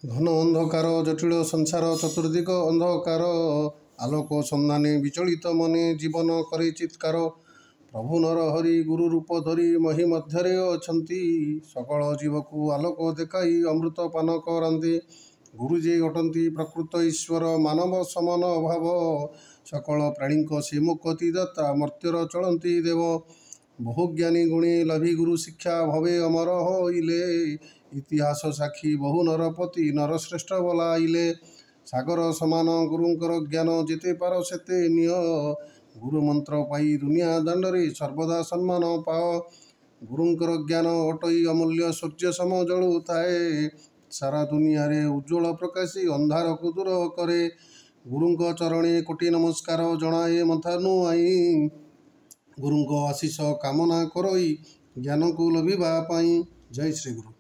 ଘନ ଅନ୍ଧକାର ଜଟିଳ ସଂସାର ଚତୁର୍ଦିଗ ଅନ୍ଧକାର ଆଲୋକ ସନ୍ଧାନେ ବିଚଳିତ ମନେ ଜୀବନ କରେ ଚିତ୍କାର। ପ୍ରଭୁ ନର ହରି ଗୁରୁ ରୂପ ଧରି ମହି ମଧ୍ୟରେ ଅଛନ୍ତି। ସକଳ ଜୀବକୁ ଆଲୋକ ଦେଖାଇ ଅମୃତ ପାନ କରାନ୍ତି। ଗୁରୁ ଯେ ଅଟନ୍ତି ପ୍ରକୃତ ଈଶ୍ୱର ମାନବ ସମାନ ଅଭାବ। ସକଳ ପ୍ରାଣୀଙ୍କ ସେ ମୁକ୍ତି ଦାତା ମର୍ତ୍ତ୍ୟର ଚଳନ୍ତି ଦେବ। ବହୁ ଜ୍ଞାନୀ ଗୁଣୀ ଲଭି ଗୁରୁ ଶିକ୍ଷା ଭବେ ଅମର ହଇଲେ। ଇତିହାସ ସାକ୍ଷୀ ବହୁ ନରପତି ନରଶ୍ରେଷ୍ଠ ବୋଲାଇଲେ। ସାଗର ସମାନ ଗୁରୁଙ୍କର ଜ୍ଞାନ ଯେତେ ପାର ସେତେ ନିଅ। ଗୁରୁ ମନ୍ତ୍ର ପାଇ ଦୁନିଆ ଦାଣ୍ଡରେ ସର୍ବଦା ସମ୍ମାନ ପାଅ। ଗୁରୁଙ୍କର ଜ୍ଞାନ ଅଟଇ ଅମୂଲ୍ୟ ସୂର୍ଯ୍ୟ ସମ ଜଳୁଥାଏ। ସାରା ଦୁନିଆରେ ଉଜ୍ଜ୍ୱଳ ପ୍ରକାଶୀ ଅନ୍ଧାରକୁ ଦୂର କରେ। ଗୁରୁଙ୍କ ଚରଣେ କୋଟି ନମସ୍କାର ଜଣାଏ ମଥା ନୁଆଁଇ। ଗୁରୁଙ୍କ ଆଶିଷ କାମନା କରଇ ଜ୍ଞାନକୁ ଲଭିବା ପାଇଁ। ଜୟ ଶ୍ରୀ ଗୁରୁ।